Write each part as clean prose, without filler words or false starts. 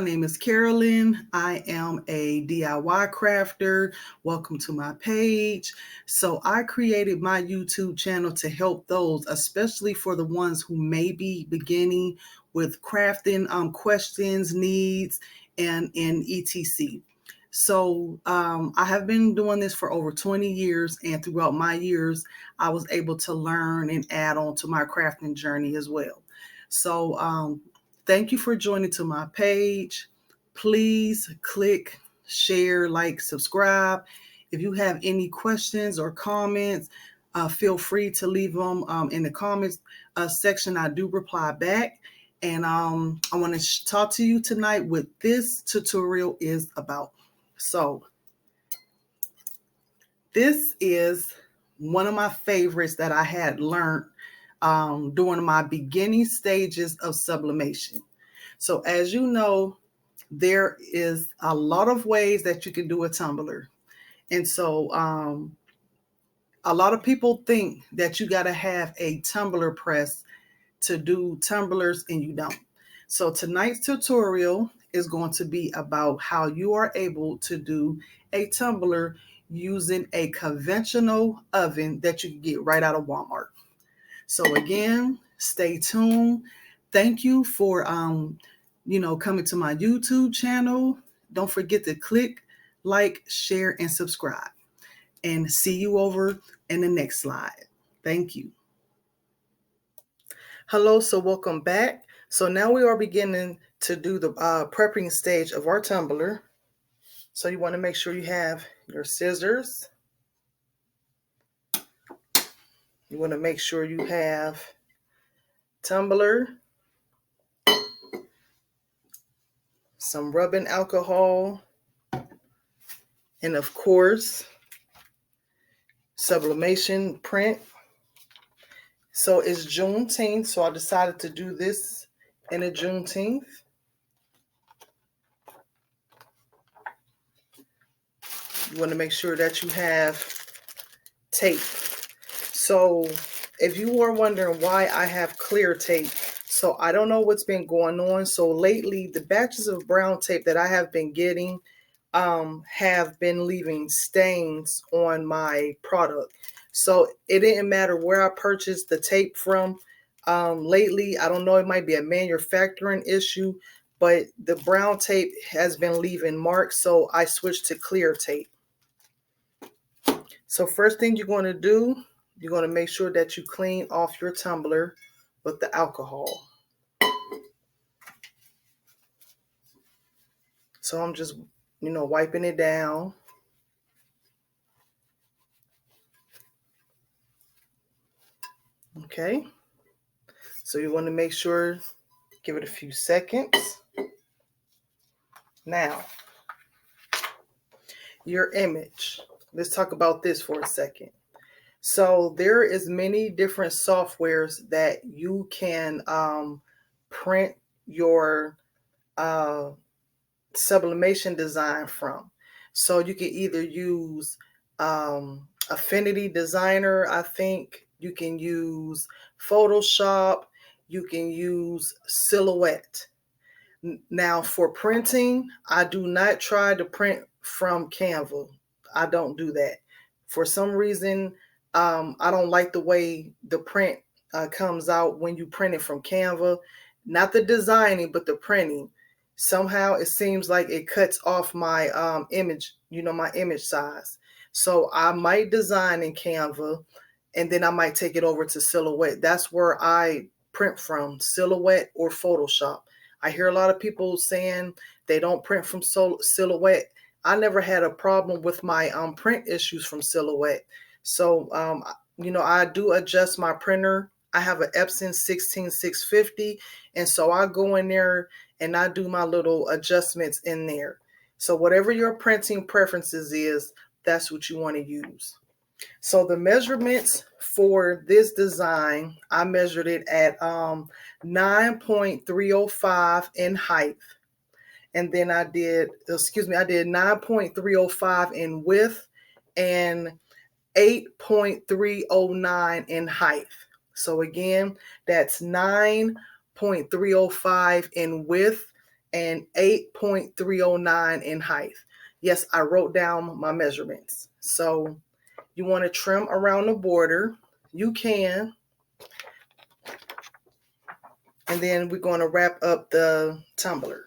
name is Carolyn. I am a DIY crafter. Welcome to my page. So I created my YouTube channel to help those, especially for the ones who may be beginning with crafting questions, needs, and etc. So I have been doing this for over 20 years, and throughout my years, I was able to learn and add on to my crafting journey as well. So thank you for joining to my page. Please click, share, like, subscribe. If you have any questions or comments, feel free to leave them in the comments section. I do reply back. And I want to talk to you tonight what this tutorial is about. So this is one of my favorites that I had learned during my beginning stages of sublimation. So as you know, there is a lot of ways that you can do a tumbler. And so a lot of people think that you got to have a tumbler press to do tumblers, and you don't. So tonight's tutorial is going to be about how you are able to do a tumbler using a conventional oven that you can get right out of Walmart. So again, stay tuned. Thank you for coming to my YouTube channel. Don't forget to click, like, share, and subscribe. And see you over in the next slide. Thank you. Hello, so welcome back. So now we are beginning to do the prepping stage of our tumbler. So you want to make sure you have your scissors. You want to make sure you have tumbler, some rubbing alcohol, and of course, sublimation print. So it's Juneteenth, so I decided to do this in a Juneteenth. You want to make sure that you have tape. So if you are wondering why I have clear tape, so I don't know what's been going on. So lately, the batches of brown tape that I have been getting have been leaving stains on my product. So it didn't matter where I purchased the tape from. Lately, I don't know, it might be a manufacturing issue, but the brown tape has been leaving marks, so I switched to clear tape. So first thing you're going to do, you're going to make sure that you clean off your tumbler with the alcohol. So I'm just, wiping it down. Okay. So you want to make sure, give it a few seconds. Now, your image. Let's talk about this for a second. So there is many different softwares that you can print your sublimation design from. So you can either use Affinity Designer, I think. You can use Photoshop. You can use Silhouette. Now for printing, I do not try to print from Canva. I don't do that. For some reason, I don't like the way the print comes out when you print it from Canva. Not the designing, but the printing. Somehow it seems like it cuts off my image, my image size. So I might design in Canva, and then I might take it over to Silhouette. That's where I print from, Silhouette or Photoshop. I hear a lot of people saying they don't print from Silhouette. I never had a problem with my print issues from Silhouette. So, I do adjust my printer. I have an Epson 16650, and so I go in there and I do my little adjustments in there. So whatever your printing preferences is, that's what you want to use. So the measurements for this design, I measured it at 9.305 in height. And then I did 9.305 in width and 8.309 in height. So again, that's 9.305 in width and 8.309 in height. Yes, I wrote down my measurements. So you want to trim around the border. You can. And then we're going to wrap up the tumbler.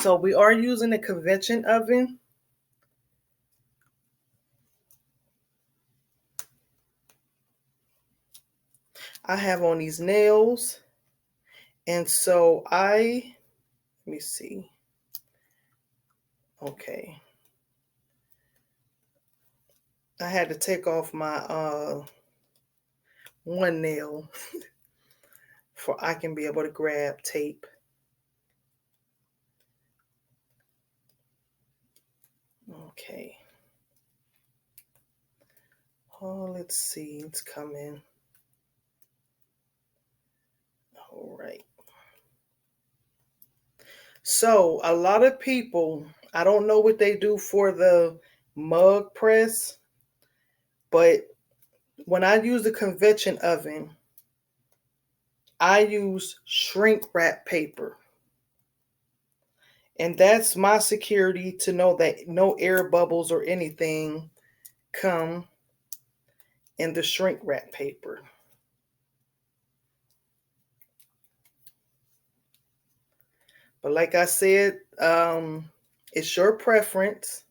So we are using a convection oven. I have on these nails. And so let me see. Okay. I had to take off my one nail for I can be able to grab tape. Okay. Oh, let's see. It's coming. All right. So a lot of people, I don't know what they do for the mug press, but when I use the convection oven, I use shrink wrap paper. And that's my security to know that no air bubbles or anything come in the shrink wrap paper. But like I said, it's your preference.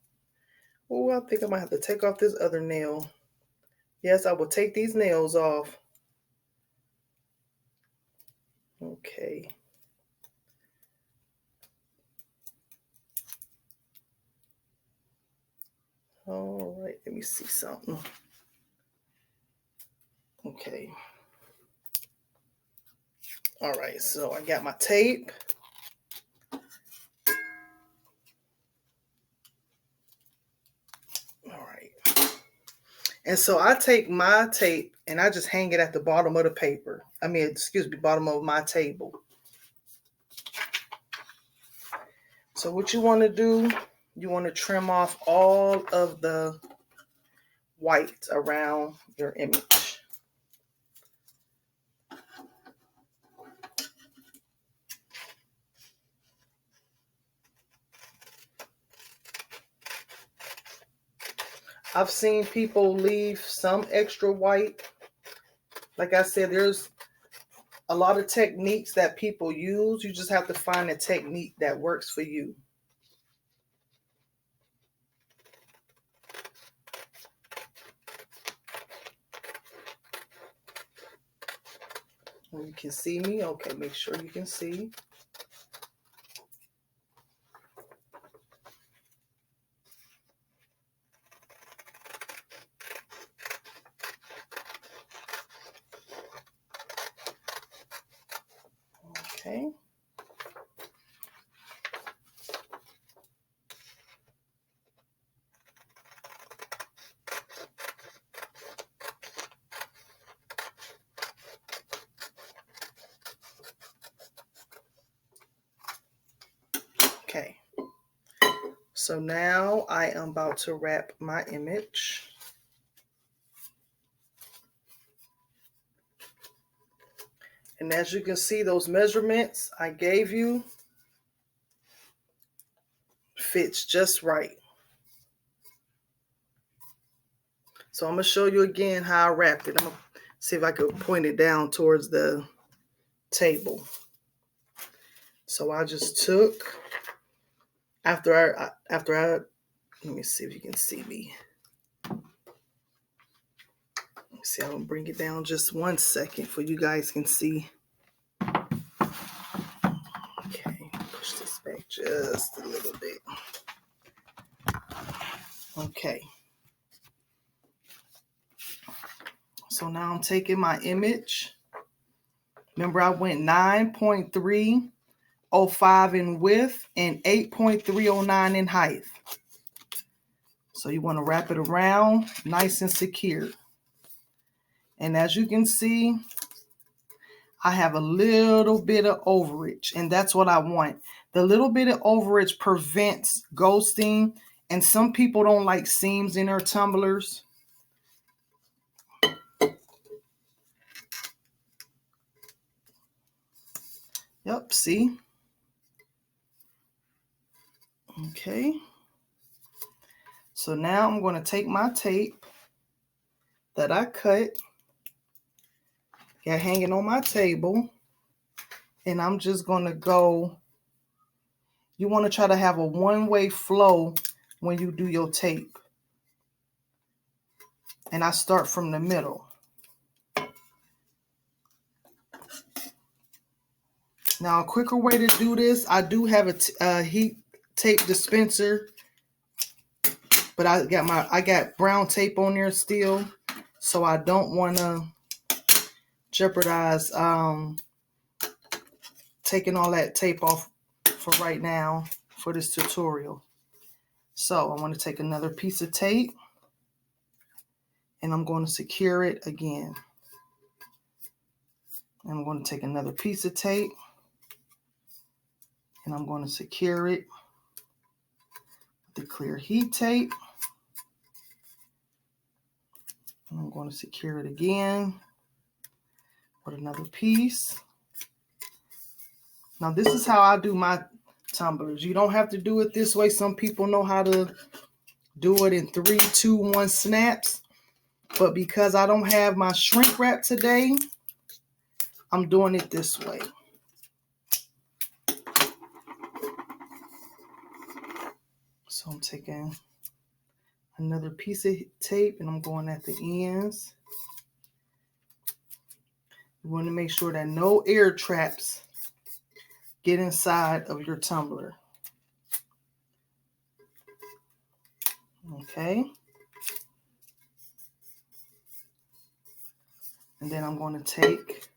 Oh, I think I might have to take off this other nail. Yes, I will take these nails off. Okay. All right, let me see something. Okay. All right, so I got my tape. All right. And so I take my tape and I just hang it at the bottom of the paper. Bottom of my table. So what you want to do, you want to trim off all of the white around your image. I've seen people leave some extra white. Like I said, there's a lot of techniques that people use. You just have to find a technique that works for you. You can see me. Okay, make sure you can see. Okay. Okay. So now I am about to wrap my image. And as you can see, those measurements I gave you fits just right. So I'm going to show you again how I wrapped it. I'm going to see if I could point it down towards the table. So I just took, after I, let me see if you can see me. See, I'm going to bring it down just 1 second for you guys can see. Okay, push this back just a little bit. Okay. So now I'm taking my image. Remember, I went 9.305 in width and 8.309 in height. So you want to wrap it around nice and secure. And as you can see, I have a little bit of overage, and that's what I want. The little bit of overage prevents ghosting, and some people don't like seams in their tumblers. Yep, see? Okay. So now I'm going to take my tape that I cut, got hanging on my table, and I'm just going to go. You want to try to have a one-way flow when you do your tape. And I start from the middle. Now, a quicker way to do this, I do have a heat tape dispenser, but I got brown tape on there still, so I don't want to jeopardize taking all that tape off for right now for this tutorial. So I want to take another piece of tape, and I'm going to secure it again. And I'm going to take another piece of tape, and I'm going to secure it with the clear heat tape. And I'm going to secure it again with another piece. Now this is how I do my tumblers. You don't have to do it this way. Some people know how to do it in 3, 2, 1 snaps. But because I don't have my shrink wrap today, I'm doing it this way. So I'm taking another piece of tape and I'm going at the ends. You want to make sure that no air traps get inside of your tumbler. Okay. And then I'm going to take,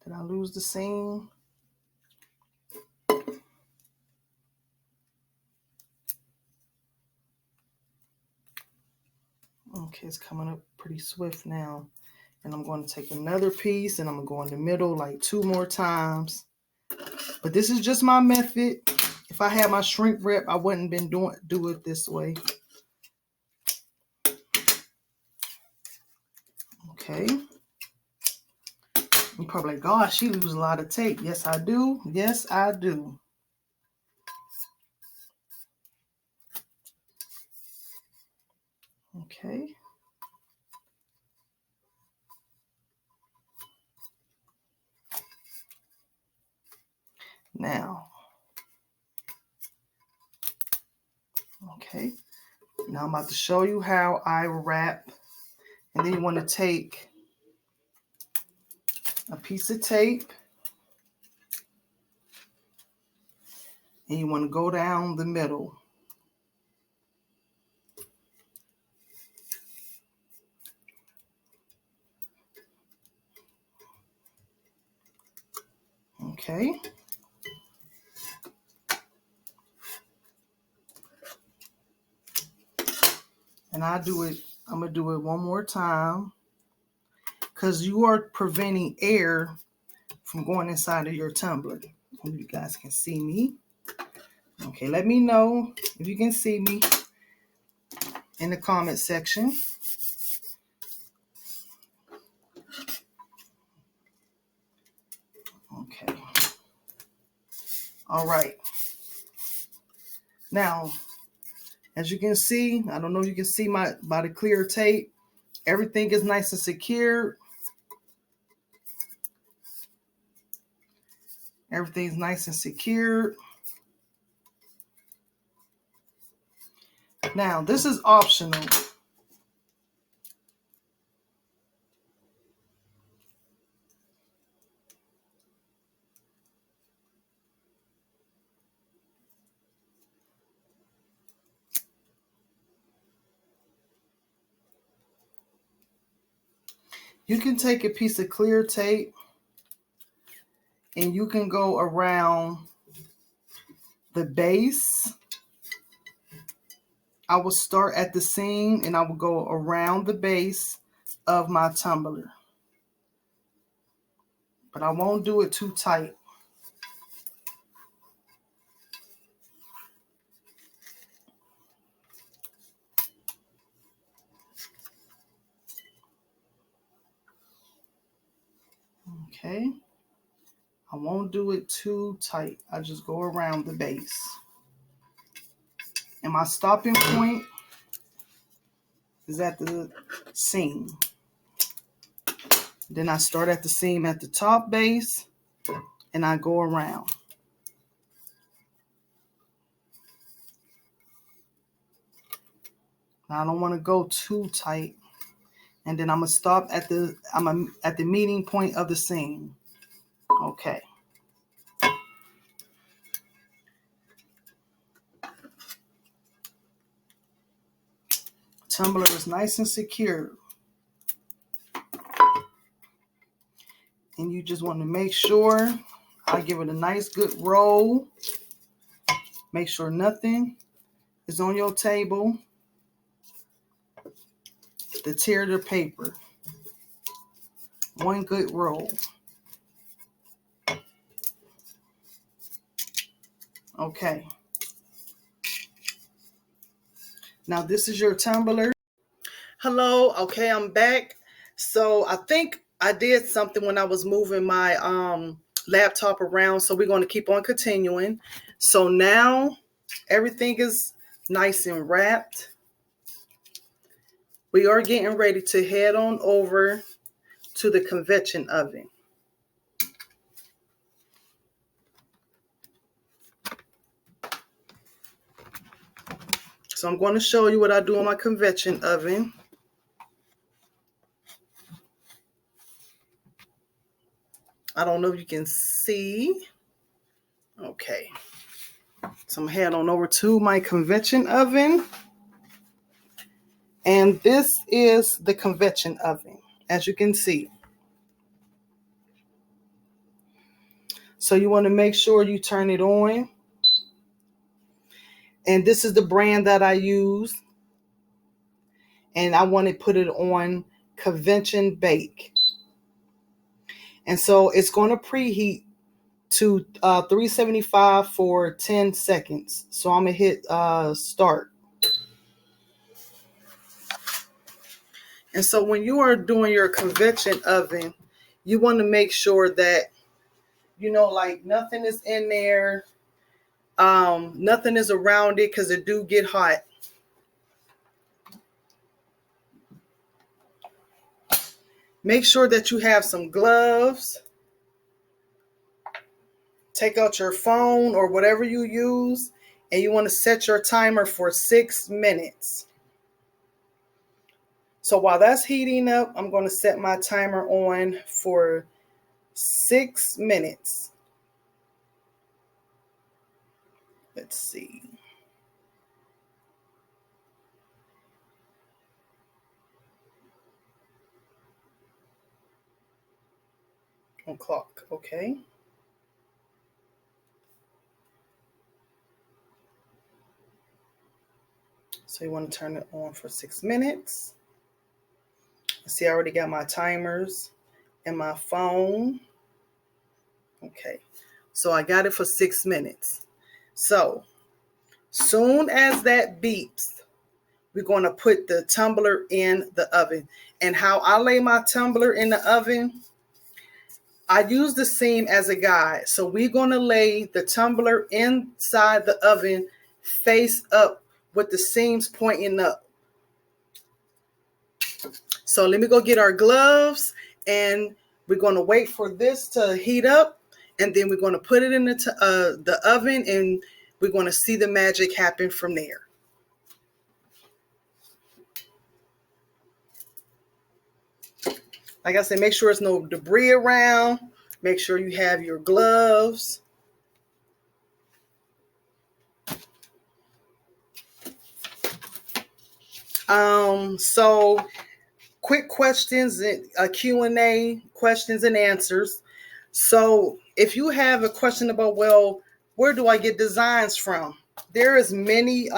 did I lose the seam? Okay, it's coming up pretty swift now. And I'm going to take another piece and I'm going to go in the middle like 2 more times. But this is just my method. If I had my shrink wrap, I wouldn't been do it this way. Okay. You're probably like, gosh, she loses a lot of tape. Yes, I do. Yes, I do. Okay. Now, okay. Now I'm about to show you how I wrap. And then you want to take a piece of tape and you want to go down the middle. Okay. And I'm going to do it one more time because you are preventing air from going inside of your tumbler. Hope you guys can see me. Okay, let me know if you can see me in the comment section. Okay. All right. Now, as you can see, I don't know if you can see by the clear tape, everything is nice and secure. Everything's nice and secure. Now, this is optional. You can take a piece of clear tape and you can go around the base. I will start at the seam and I will go around the base of my tumbler. But I won't do it too tight. Okay. I won't do it too tight. I just go around the base. And my stopping point is at the seam. Then I start at the seam at the top base and I go around. Now I don't want to go too tight. And then I'm gonna stop at the meeting point of the seam. Okay. Tumbler is nice and secure. And you just want to make sure I give it a nice good roll. Make sure nothing is on your table to tear the paper. One good roll. Okay. Now this is your tumbler. Hello. Okay, I'm back. So I think I did something when I was moving my laptop around. So we're going to keep on continuing. So now everything is nice and wrapped. We are getting ready to head on over to the convection oven. So I'm going to show you what I do on my convection oven. I don't know if you can see. Okay. So I'm heading on over to my convection oven. And this is the convection oven, as you can see. So you want to make sure you turn it on. And this is the brand that I use. And I want to put it on convection bake. And so it's going to preheat to 375 for 10 seconds. So I'm going to hit start. And so when you are doing your convection oven, you want to make sure that, you know, like nothing is in there. Nothing is around it because it do get hot. Make sure that you have some gloves. Take out your phone or whatever you use, and you want to set your timer for 6 minutes. So while that's heating up, I'm going to set my timer on for 6 minutes. Let's see. On clock, okay. So you want to turn it on for 6 minutes. See, I already got my timers and my phone. Okay, so I got it for 6 minutes. So soon as that beeps, we're going to put the tumbler in the oven. And how I lay my tumbler in the oven, I use the seam as a guide. So we're going to lay the tumbler inside the oven face up with the seams pointing up. So let me go get our gloves, and we're going to wait for this to heat up, and then we're going to put it in the oven, and we're going to see the magic happen from there. Like I said, make sure there's no debris around. Make sure you have your gloves. So quick questions, Q&A, questions and answers. So if you have a question about, well, where do I get designs from? There is many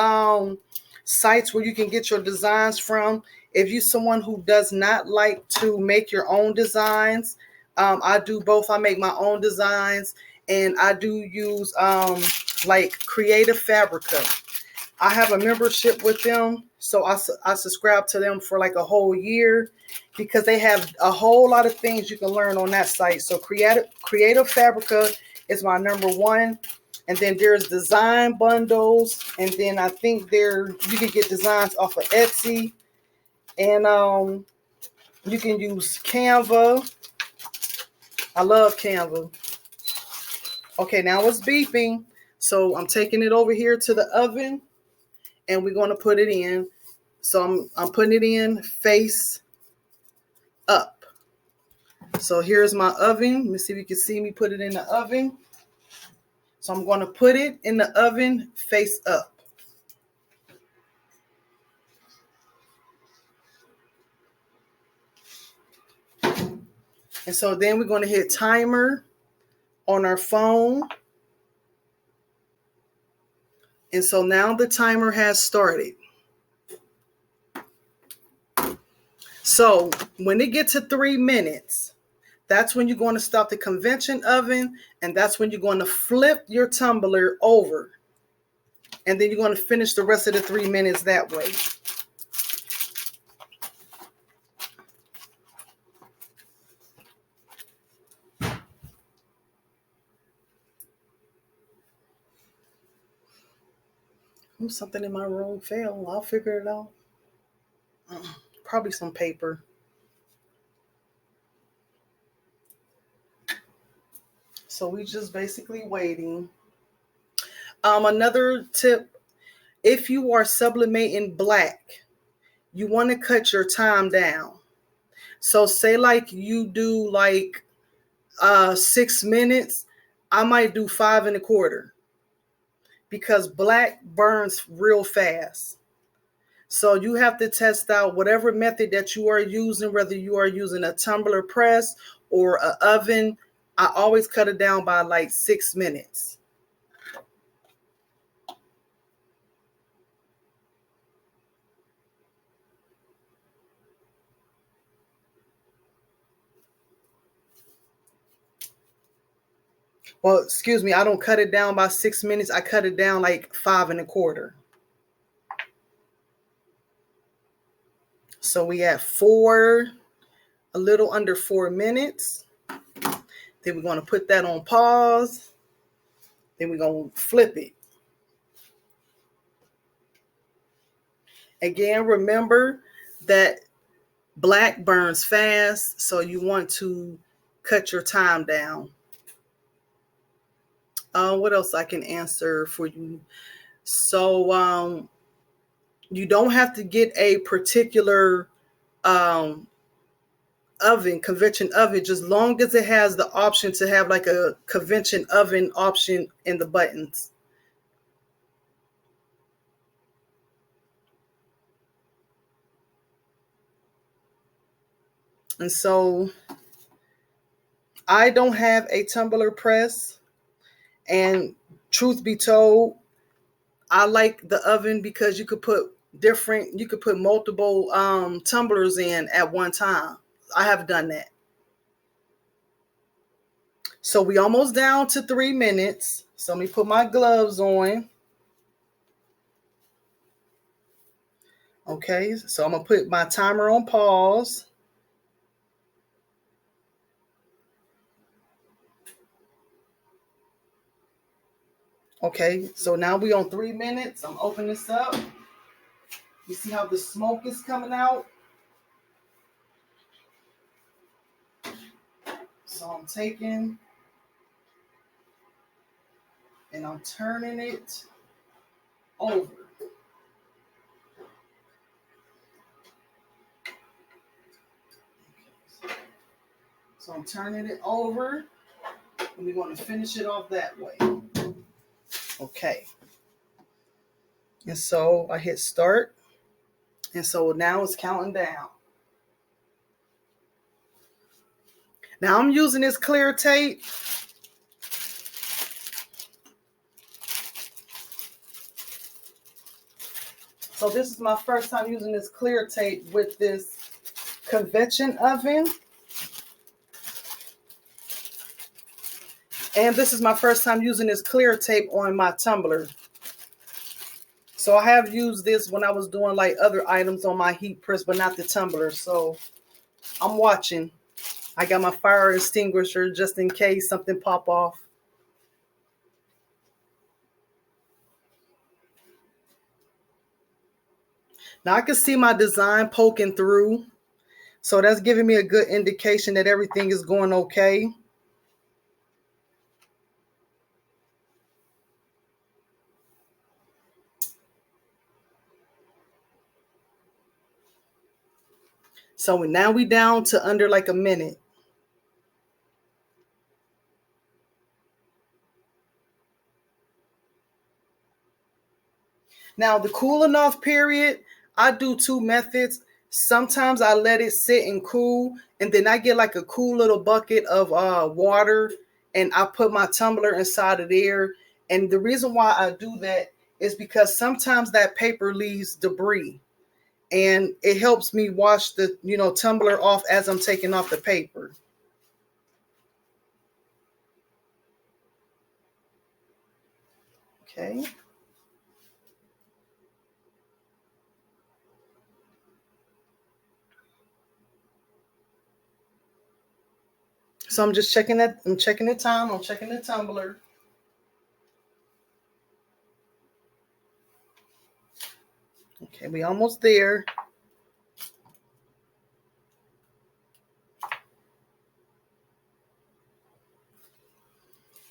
sites where you can get your designs from. If you're someone who does not like to make your own designs, I do both. I make my own designs, and I do use like Creative Fabrica. I have a membership with them, so I subscribe to them for like a whole year because they have a whole lot of things you can learn on that site. So Creative Fabrica is my number one. And then there's design bundles. And then I think you can get designs off of Etsy. And you can use Canva. I love Canva. Okay, now it's beeping. So I'm taking it over here to the oven. And we're going to put it in. So I'm putting it in face up. So here's my oven. Let me see if you can see me put it in the oven. So I'm going to put it in the oven face up. And so then we're going to hit timer on our phone. And so now the timer has started. So when it gets to 3 minutes, that's when you're going to stop the convection oven, and that's when you're going to flip your tumbler over. And then you're going to finish the rest of the 3 minutes that way. Ooh, something in my room fell. I'll figure it out. Probably some paper. So we just basically waiting. Another tip, if you are sublimating black, you want to cut your time down. So say like you do like 6 minutes, I might do 5 1/4 because black burns real fast. So you have to test out whatever method that you are using, whether you are using a tumbler press or an oven. I always cut it down by like 6 minutes. Well, excuse me, I don't cut it down by 6 minutes. I cut it down like 5 1/4. So we have a little under 4 minutes. Then we're going to put that on pause. Then we're going to flip it. Again, remember that black burns fast, so you want to cut your time down. What else I can answer for you? So you don't have to get a particular convection oven, just long as it has the option to have like a convection oven option in the buttons. And so I don't have a tumbler press, and truth be told, I like the oven because you could put multiple tumblers in at one time. I have done that. So we almost down to 3 minutes. So let me put my gloves on. Okay, so I'm gonna put my timer on pause. Okay, so now we on 3 minutes. I'm opening this up. You see how the smoke is coming out? So I'm taking and I'm turning it over. So I'm turning it over, and we're going to finish it off that way. Okay. And so I hit start. And so now it's counting down. Now I'm using this clear tape. So this is my first time using this clear tape with this convection oven. And this is my first time using this clear tape on my tumbler. So I have used this when I was doing like other items on my heat press, but not the tumbler. So I'm watching. I got my fire extinguisher just in case something pop off. Now I can see my design poking through. So that's giving me a good indication that everything is going okay. So now we down to under like a minute. Now the cooling off period, I do two methods. Sometimes I let it sit and cool, and then I get like a cool little bucket of water, and I put my tumbler inside of there. And the reason why I do that is because sometimes that paper leaves debris, and it helps me wash the tumbler off as I'm taking off the paper. Okay. So I'm just checking that. I'm checking the time. I'm checking the tumbler. Okay, we almost there.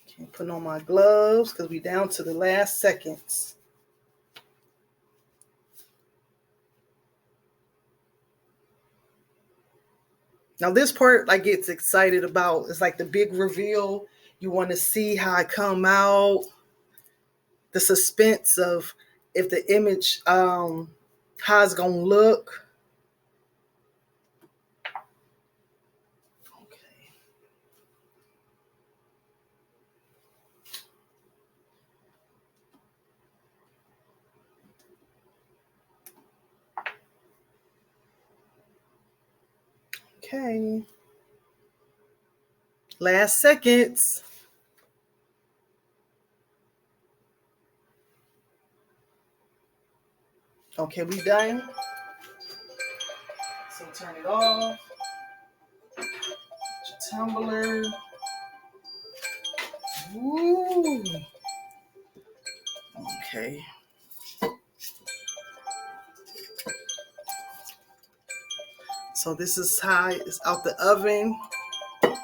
Okay, putting on my gloves because we down to the last seconds. Now this part I get excited about. It's like the big reveal. You want to see how I come out. The suspense of if the image, how it's gonna look. Okay. Last seconds. Okay, we done. So turn it off. Tumbler. Woo. Okay. So this is how it's out the oven. All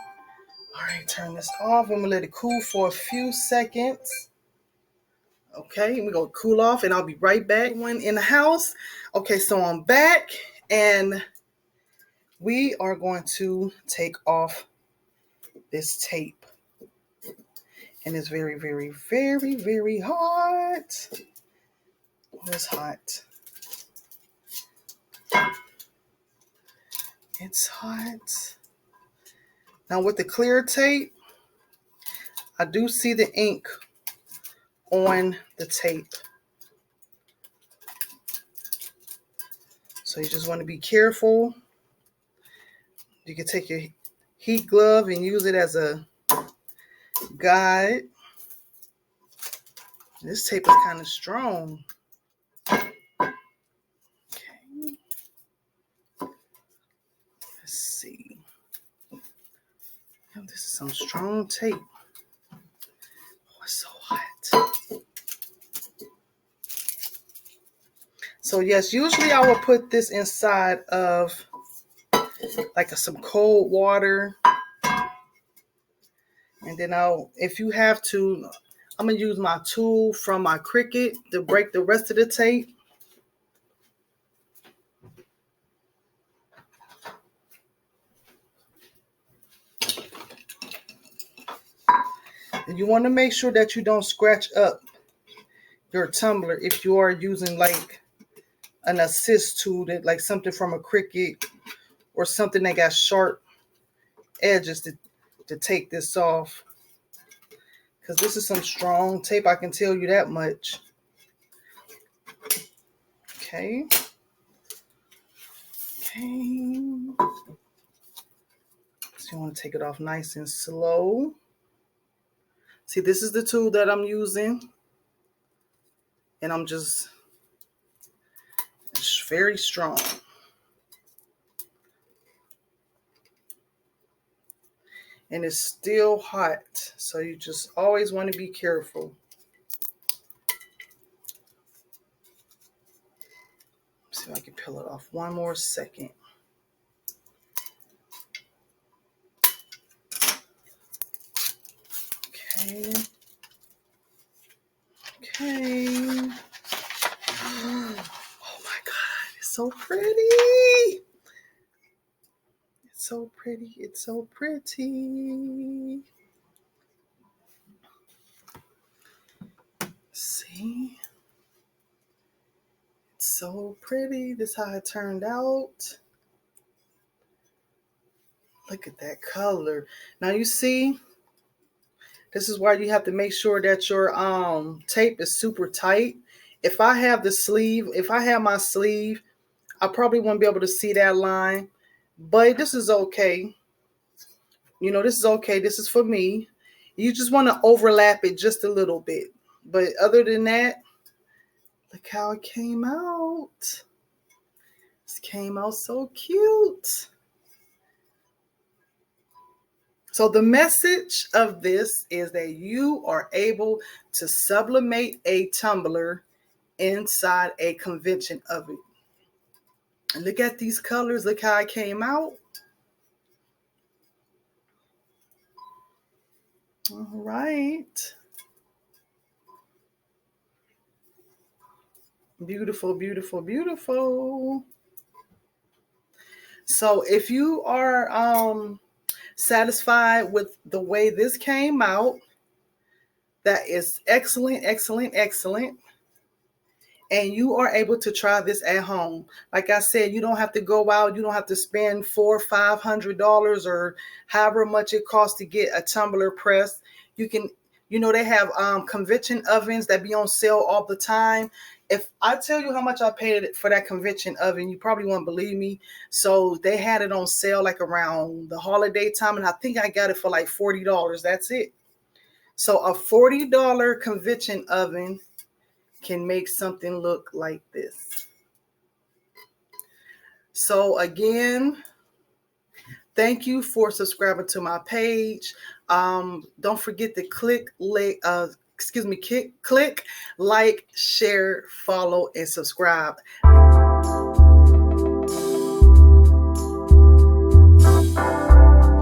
right, turn this off. I'm gonna let it cool for a few seconds. Okay, we're gonna cool off and I'll be right back. One in the house. Okay, so I'm back and we are going to take off this tape. And it's very, very, very, very hot. It's hot. It's hot. Now with the clear tape, I do see the ink on the tape. So you just want to be careful. You can take your heat glove and use it as a guide. This tape is kind of strong. Okay. Let's see. Oh, this is some strong tape. Oh, it's so hot. So yes, usually I will put this inside of like some cold water. And then if you have to, I'm going to use my tool from my Cricut to break the rest of the tape. And you want to make sure that you don't scratch up your tumbler if you are using like an assist tool, that like something from a Cricut or something that got sharp edges to take this off. Because this is some strong tape, I can tell you that much. Okay. Okay. So you want to take it off nice and slow. See, this is the tool that I'm using. And I'm just very strong. And it's still hot, so you just always want to be careful. See if I can peel it off one more second. Okay. Okay. Oh my God, it's so pretty. It's so pretty. It's so pretty. See? It's so pretty. This is how it turned out. Look at that color. Now you see, this is why you have to make sure that your tape is super tight. If I have my sleeve, I probably won't be able to see that line. But this is okay. You know, this is okay. This is for me. You just want to overlap it just a little bit. But other than that, look how it came out. This came out so cute. So the message of this is that you are able to sublimate a tumbler inside a convection oven. And look at these colors. Look how it came out. All right. Beautiful, beautiful, beautiful. So if you are satisfied with the way this came out, that is excellent, excellent, excellent. And you are able to try this at home. Like I said, you don't have to go out. You don't have to spend $400 or $500 or however much it costs to get a tumbler press. You can, you know, they have convection ovens that be on sale all the time. If I tell you how much I paid for that convection oven, you probably won't believe me. So they had it on sale like around the holiday time, and I think I got it for like $40. That's it. So a $40 convection oven can make something look like this. So again, thank you for subscribing to my page. Don't forget to click like, share, follow, and subscribe.